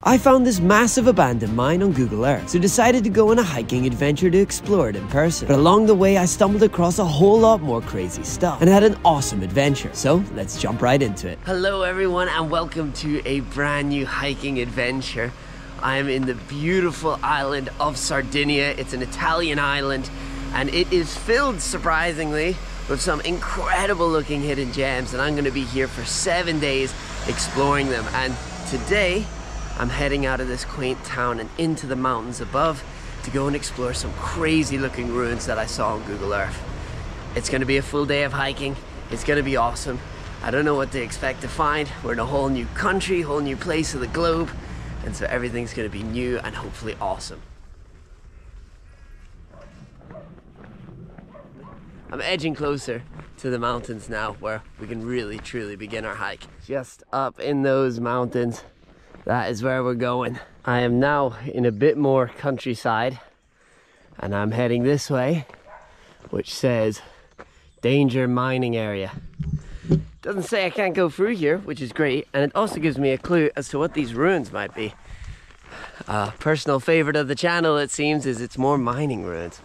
I found this massive abandoned mine on Google Earth, so decided to go on a hiking adventure to explore it in person. But along the way, I stumbled across a whole lot more crazy stuff and had an awesome adventure. So let's jump right into it. Hello everyone and welcome to a brand new hiking adventure. I am in the beautiful island of Sardinia. It's an Italian island and it is filled, surprisingly, with some incredible looking hidden gems, and I'm going to be here for 7 days exploring them. And today I'm heading out of this quaint town and into the mountains above to go and explore some crazy looking ruins that I saw on Google Earth. It's going to be a full day of hiking. It's going to be awesome. I don't know what to expect to find. We're in a whole new country, whole new place of the globe, and so everything's going to be new and hopefully awesome. I'm edging closer to the mountains now where we can really truly begin our hike. Just up in those mountains, that is where we're going. I am now in a bit more countryside and I'm heading this way, which says danger mining area. Doesn't say I can't go through here, which is great, and it also gives me a clue as to what these ruins might be. A personal favorite of the channel, it seems, is it's more mining ruins.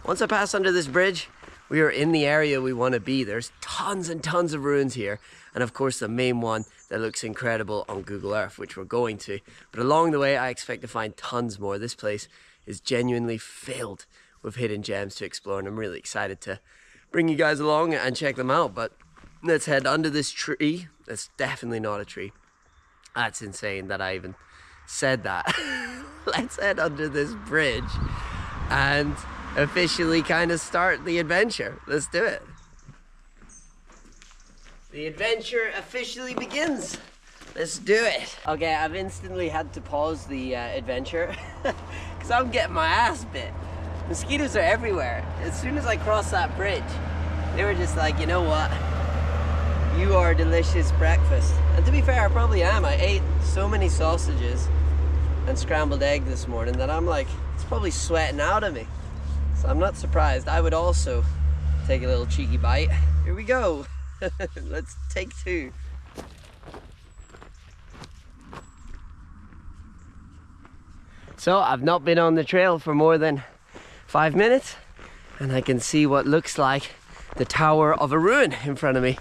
Once I pass under this bridge, we are in the area we want to be. There's tons and tons of ruins here, and of course the main one that looks incredible on Google Earth, which we're going to. But along the way I expect to find tons more. This place is genuinely filled with hidden gems to explore, and I'm really excited to bring you guys along and check them out. But let's head under this tree. That's definitely not a tree. That's insane that I even said that. Let's head under this bridge and officially kind of start the adventure. Let's do it. The adventure officially begins. Let's do it. Okay, I've instantly had to pause the adventure because I'm getting my ass bit. Mosquitoes are everywhere. As soon as I crossed that bridge, they were just like, you know what? You are a delicious breakfast. And to be fair, I probably am. I ate so many sausages and scrambled egg this morning that I'm like, it's probably sweating out of me. So I'm not surprised. I would also take a little cheeky bite. Here we go. Let's take two. So I've not been on the trail for more than 5 minutes and I can see what looks like the tower of a ruin in front of me,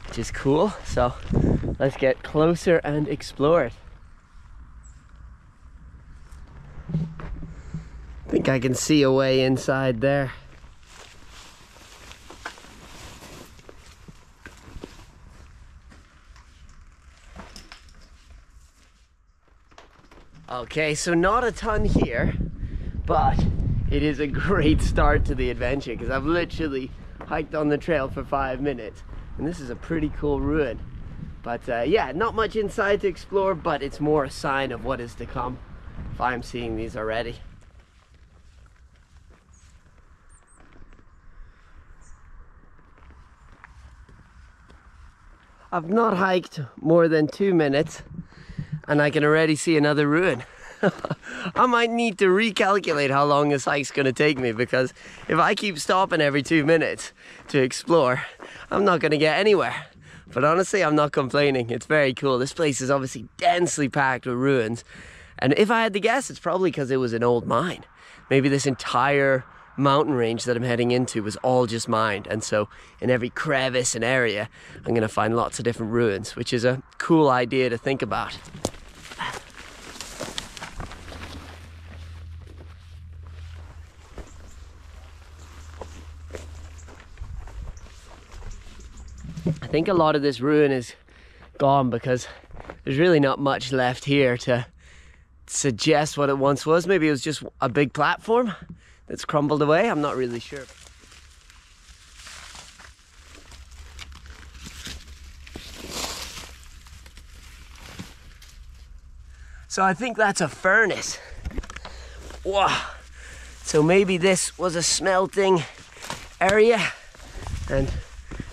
which is cool. So let's get closer and explore it. I think I can see a way inside there. Okay, so not a ton here, but it is a great start to the adventure because I've literally hiked on the trail for 5 minutes and this is a pretty cool ruin. But yeah, not much inside to explore, but it's more a sign of what is to come if I'm seeing these already. I've not hiked more than 2 minutes and I can already see another ruin. I might need to recalculate how long this hike's going to take me, because if I keep stopping every 2 minutes to explore, I'm not going to get anywhere. But honestly, I'm not complaining. It's very cool. This place is obviously densely packed with ruins. And if I had to guess, it's probably because it was an old mine. Maybe this entire mountain range that I'm heading into was all just mined, and so in every crevice and area I'm gonna find lots of different ruins, which is a cool idea to think about. I think a lot of this ruin is gone because there's really not much left here to suggest what it once was. Maybe it was just a big platform that's crumbled away. I'm not really sure. So I think that's a furnace. Wow. So maybe this was a smelting area and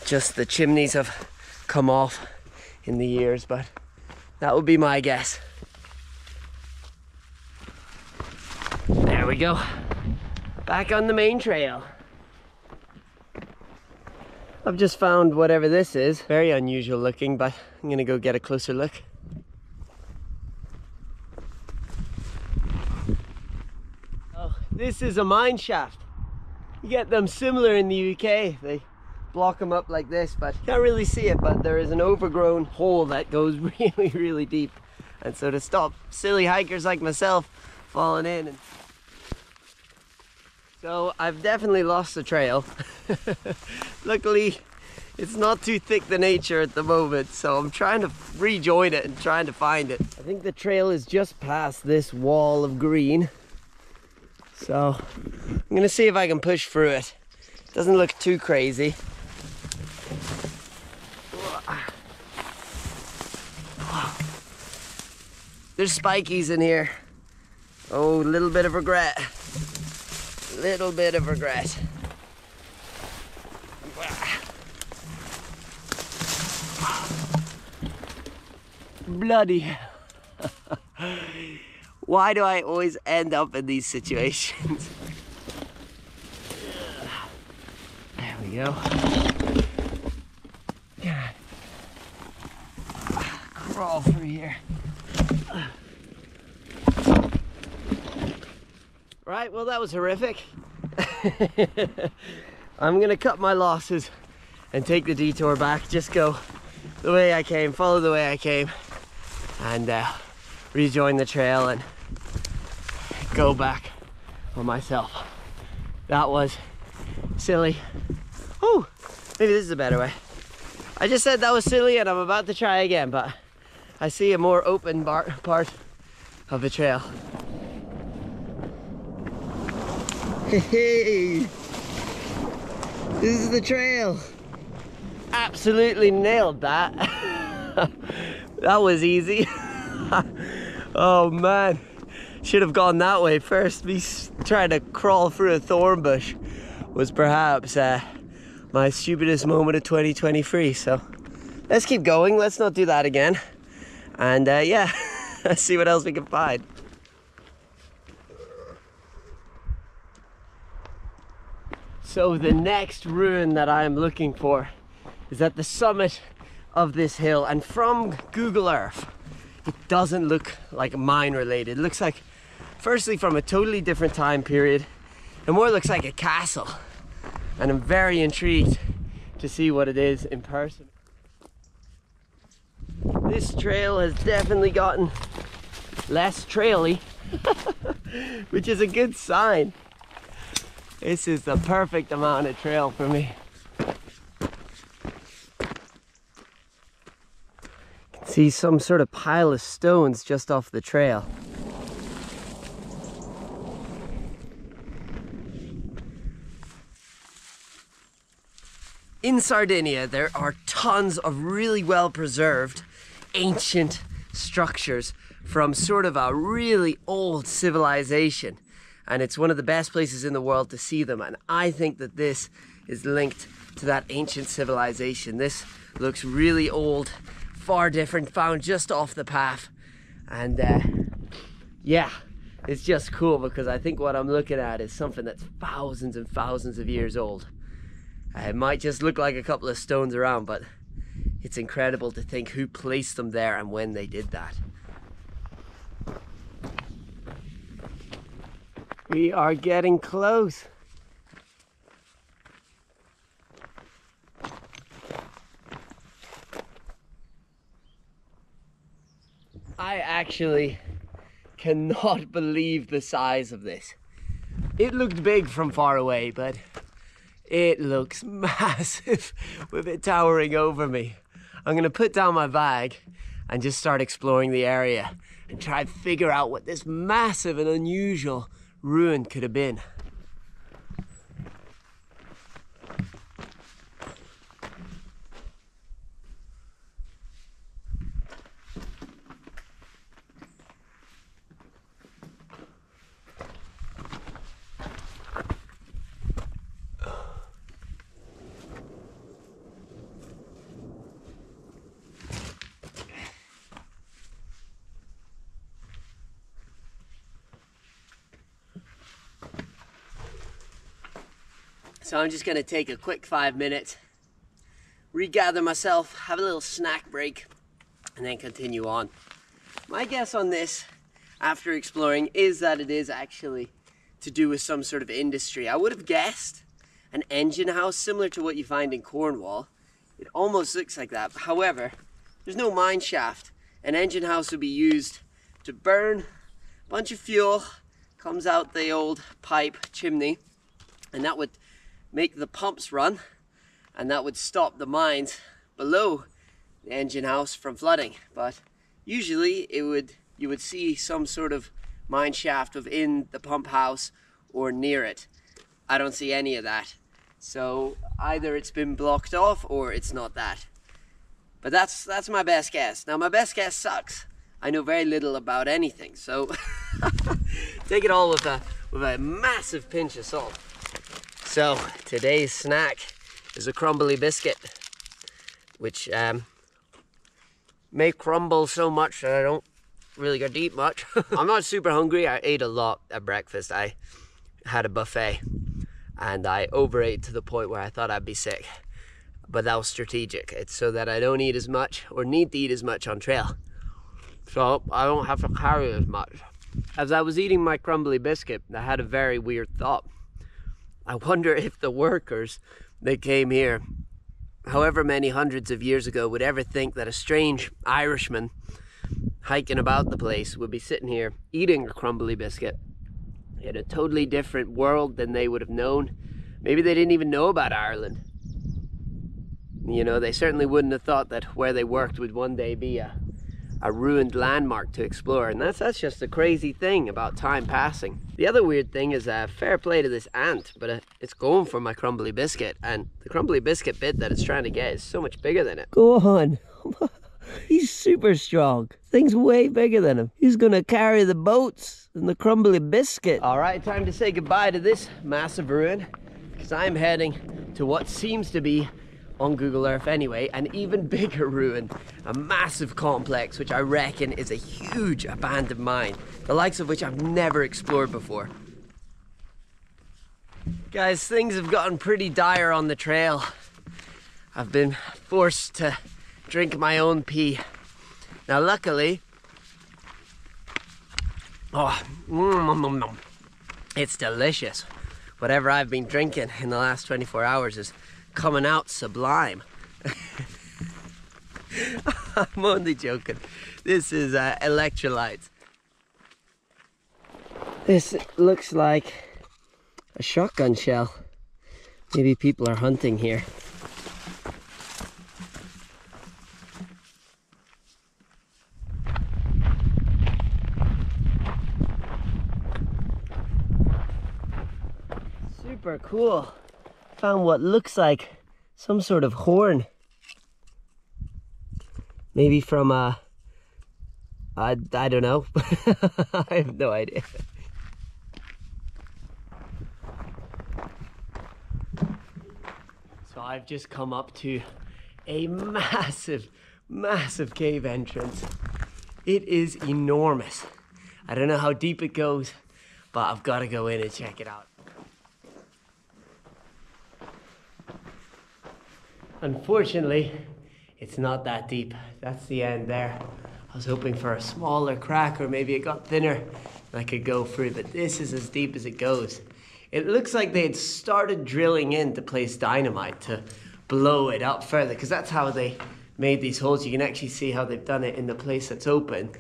just the chimneys have come off in the years, but that would be my guess. There we go. Back on the main trail. I've just found whatever this is. Very unusual looking, but I'm gonna go get a closer look. Oh, this is a mine shaft. You get them similar in the UK. They block them up like this, but you can't really see it, but there is an overgrown hole that goes really, really deep. And so to stop silly hikers like myself falling in. And so I've definitely lost the trail. Luckily, it's not too thick the nature at the moment, so I'm trying to rejoin it and trying to find it. I think the trail is just past this wall of green. So I'm gonna see if I can push through it. Doesn't look too crazy. There's spikies in here. Oh, a little bit of regret. Little bit of regret. Bloody hell. Why do I always end up in these situations? There we go. Crawl through here. Right, well that was horrific. I'm gonna cut my losses and take the detour back. Just go the way I came, follow the way I came, and rejoin the trail and go back on myself. That was silly. Oh, maybe this is a better way. I just said that was silly and I'm about to try again, but I see a more open part of the trail. Hey, this is the trail. Absolutely nailed that. That was easy. Oh man, should have gone that way first. Me trying to crawl through a thorn bush was perhaps my stupidest moment of 2023. So let's keep going. Let's not do that again. And yeah, let's see what else we can find. So the next ruin that I am looking for is at the summit of this hill, and from Google Earth it doesn't look like mine related. It looks like, firstly, from a totally different time period. It more looks like a castle, and I'm very intrigued to see what it is in person. This trail has definitely gotten less traily, which is a good sign. This is the perfect amount of trail for me. You can see some sort of pile of stones just off the trail. In Sardinia, there are tons of really well preserved ancient structures from sort of a really old civilization. And it's one of the best places in the world to see them. And I think that this is linked to that ancient civilization. This looks really old, far different, found just off the path. And yeah, it's just cool because I think what I'm looking at is something that's thousands and thousands of years old. It might just look like a couple of stones around, but it's incredible to think who placed them there and when they did that. We are getting close. I actually cannot believe the size of this. It looked big from far away, but it looks massive with it towering over me. I'm gonna put down my bag and just start exploring the area and try to figure out what this massive and unusual ruin could have been. So I'm just gonna take a quick 5 minutes regather myself, have a little snack break, and then continue on. My guess on this, after exploring, is that it is actually to do with some sort of industry. I would have guessed an engine house similar to what you find in Cornwall. It almost looks like that. However, there's no mine shaft. An engine house would be used to burn a bunch of fuel, comes out the old pipe chimney, and that would make the pumps run, and that would stop the mines below the engine house from flooding. But usually you would see some sort of mine shaft within the pump house or near it. I don't see any of that. So either it's been blocked off or it's not that. But that's my best guess. Now my best guess sucks. I know very little about anything, so take it all with a massive pinch of salt. So today's snack is a crumbly biscuit, which may crumble so much that I don't really get to eat much. I'm not super hungry. I ate a lot at breakfast. I had a buffet and I overate to the point where I thought I'd be sick. But that was strategic. It's so that I don't eat as much or need to eat as much on trail. So I don't have to carry as much. As I was eating my crumbly biscuit, I had a very weird thought. I wonder if the workers that came here, however many hundreds of years ago, would ever think that a strange Irishman hiking about the place would be sitting here eating a crumbly biscuit in a totally different world than they would have known. Maybe they didn't even know about Ireland. You know, they certainly wouldn't have thought that where they worked would one day be a ruined landmark to explore. And that's just the crazy thing about time passing. The other weird thing is fair play to this ant, but it's going for my crumbly biscuit, and the crumbly biscuit bit that it's trying to get is so much bigger than it. Go on. He's super strong. Thing's way bigger than him. He's gonna carry the boats and the crumbly biscuit. All right, time to say goodbye to this massive ruin, because I'm heading to what seems to be, on Google Earth anyway, an even bigger ruin, a massive complex which I reckon is a huge abandoned mine, the likes of which I've never explored before. Guys, things have gotten pretty dire on the trail. I've been forced to drink my own pee. Now luckily, it's delicious. Whatever I've been drinking in the last 24 hours is coming out sublime. I'm only joking. This is electrolytes. This looks like a shotgun shell. Maybe people are hunting here. Super cool. Found what looks like some sort of horn. Maybe from I don't know. I have no idea. So I've just come up to a massive cave entrance. It is enormous. I don't know how deep it goes, but I've got to go in and check it out. Unfortunately, it's not that deep. That's the end there. I was hoping for a smaller crack, or maybe it got thinner and I could go through, but this is as deep as it goes. It looks like they had started drilling in to place dynamite to blow it up further, because that's how they made these holes. You can actually see how they've done it in the place that's open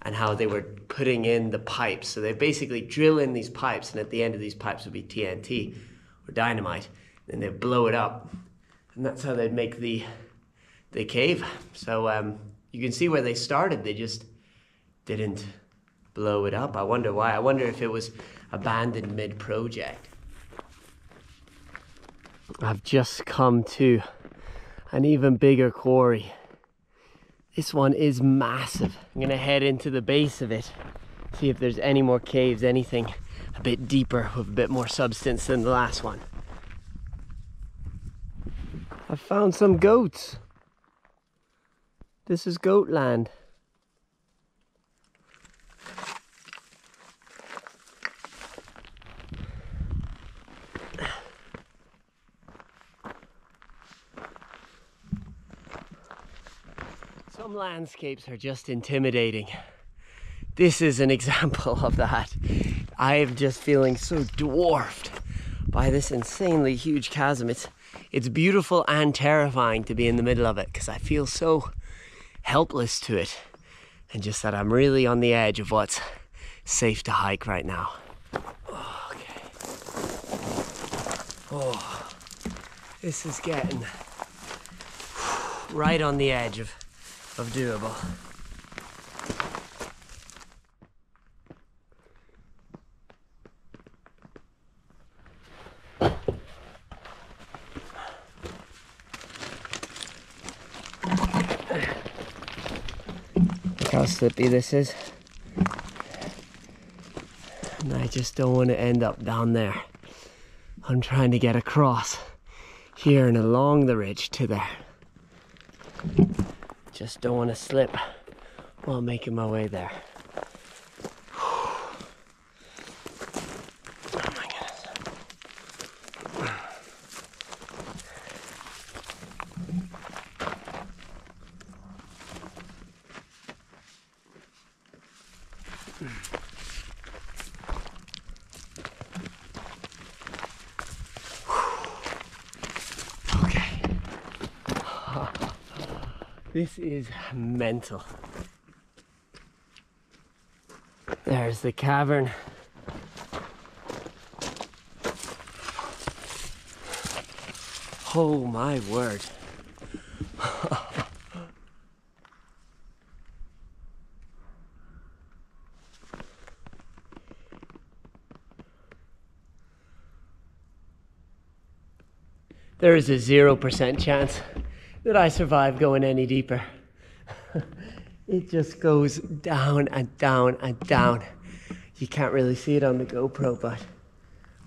and how they were putting in the pipes. So they basically drill in these pipes, and at the end of these pipes would be TNT or dynamite, and they blow it up. And that's how they'd make the cave. So you can see where they started. They just didn't blow it up. I wonder why. I wonder if it was abandoned mid-project. I've just come to an even bigger quarry. This one is massive. I'm gonna head into the base of it, see if there's any more caves, anything a bit deeper with a bit more substance than the last one. I found some goats. This is goat land. Some landscapes are just intimidating. This is an example of that. I am just feeling so dwarfed by this insanely huge chasm. It's beautiful and terrifying to be in the middle of it because I feel so helpless to it, and just that I'm really on the edge of what's safe to hike right now. Okay. Oh, this is getting right on the edge of doable. Look how slippy this is. And I just don't want to end up down there. I'm trying to get across here and along the ridge to there. Just don't want to slip while making my way there. Oh my goodness. Okay. This is mental. There's the cavern. Oh my word. There is a 0% chance that I survive going any deeper. It just goes down and down and down. You can't really see it on the GoPro, but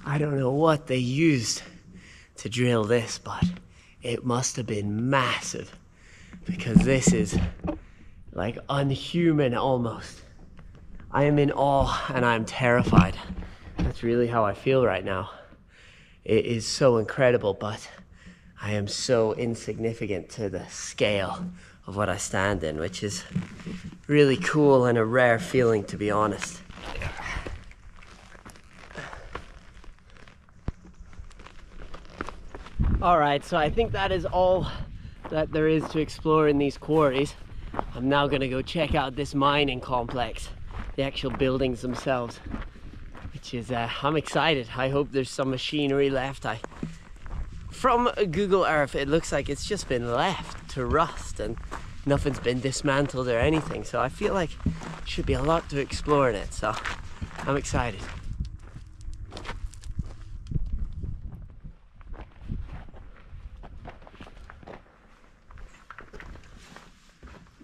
I don't know what they used to drill this, but it must have been massive because this is like unhuman almost. I am in awe and I'm terrified. That's really how I feel right now. It is so incredible, but I am so insignificant to the scale of what I stand in, which is really cool and a rare feeling, to be honest. All right, so I think that is all that there is to explore in these quarries. I'm now gonna go check out this mining complex, the actual buildings themselves, which is, I'm excited. I hope there's some machinery left. From Google Earth, it looks like it's just been left to rust and nothing's been dismantled or anything. So I feel like there should be a lot to explore in it. So I'm excited.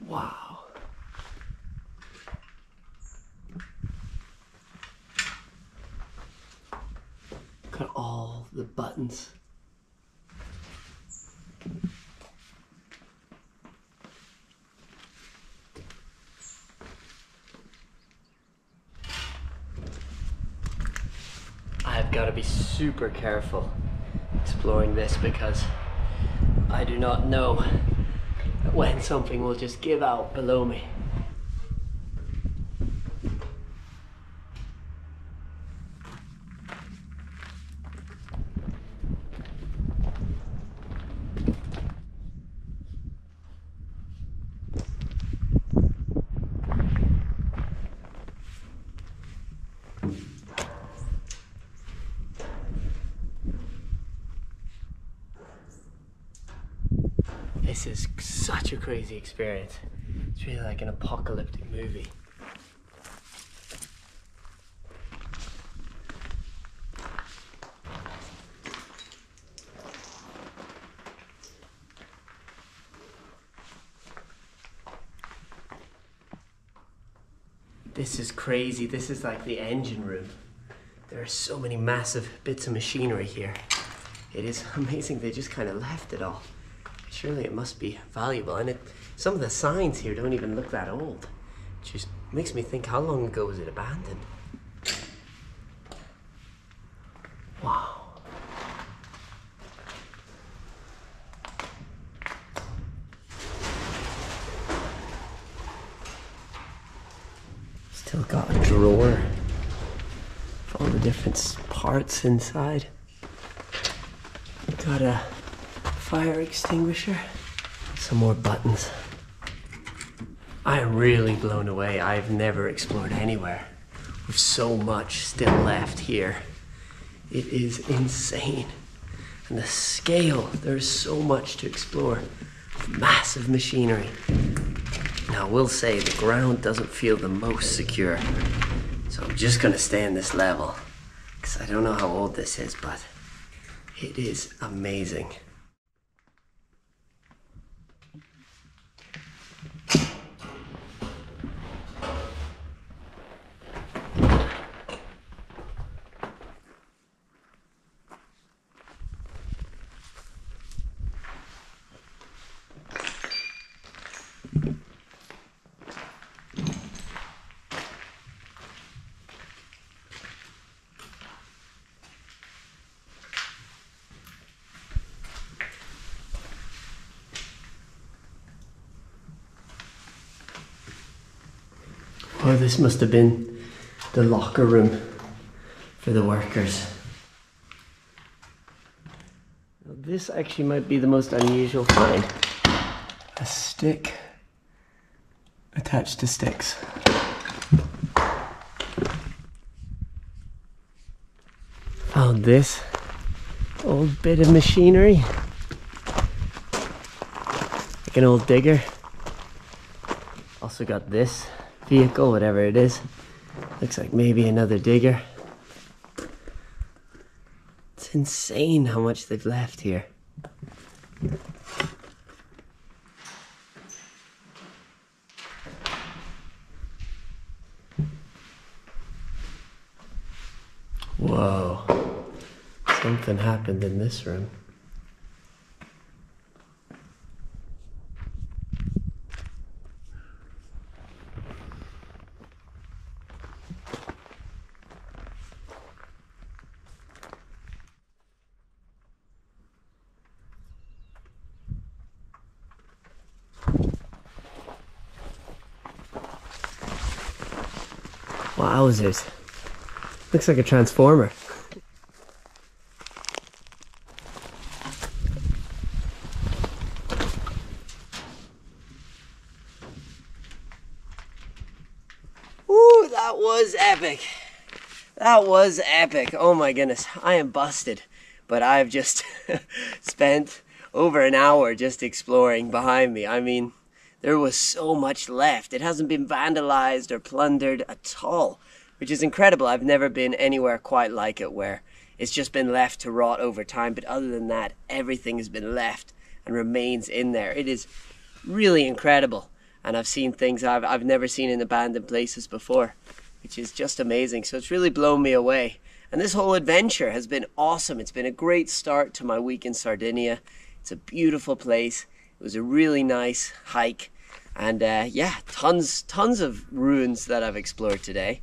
Wow. Look at all the buttons. I've got to be super careful exploring this because I do not know when something will just give out below me. This is such a crazy experience. It's really like an apocalyptic movie. This is crazy. This is like the engine room. There are so many massive bits of machinery here. It is amazing they just kind of left it all. Surely it must be valuable, and some of the signs here don't even look that old. It just makes me think, how long ago was it abandoned? Wow. Still got a drawer with all the different parts inside. Got a fire extinguisher. Some more buttons. I am really blown away. I've never explored anywhere with so much still left here. It is insane. And the scale, there's so much to explore. Massive machinery. Now I will say the ground doesn't feel the most secure. So I'm just gonna stay in this level because I don't know how old this is, but it is amazing. Oh, this must have been the locker room for the workers. This actually might be the most unusual find. A stick attached to sticks. Found this old bit of machinery. Like an old digger. Also got this vehicle, whatever it is. Looks like maybe another digger. It's insane how much they've left here. Whoa, something happened in this room. Wowzers. Looks like a transformer. Ooh, that was epic. That was epic. Oh my goodness. I am busted. But I've just spent over an hour just exploring behind me. I mean, there was so much left. It hasn't been vandalized or plundered at all, which is incredible. I've never been anywhere quite like it where it's just been left to rot over time. But other than that, everything has been left and remains in there. It is really incredible. And I've seen things I've never seen in abandoned places before, which is just amazing. So it's really blown me away. And this whole adventure has been awesome. It's been a great start to my week in Sardinia. It's a beautiful place. It was a really nice hike, and yeah, tons of ruins that I've explored today.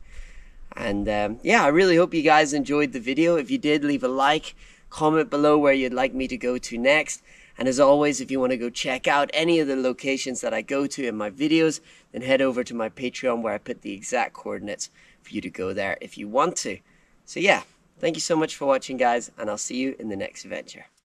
And yeah, I really hope you guys enjoyed the video. If you did, leave a like, comment below where you'd like me to go to next. And as always, if you want to go check out any of the locations that I go to in my videos, then head over to my Patreon where I put the exact coordinates for you to go there if you want to. So yeah, thank you so much for watching, guys, and I'll see you in the next adventure.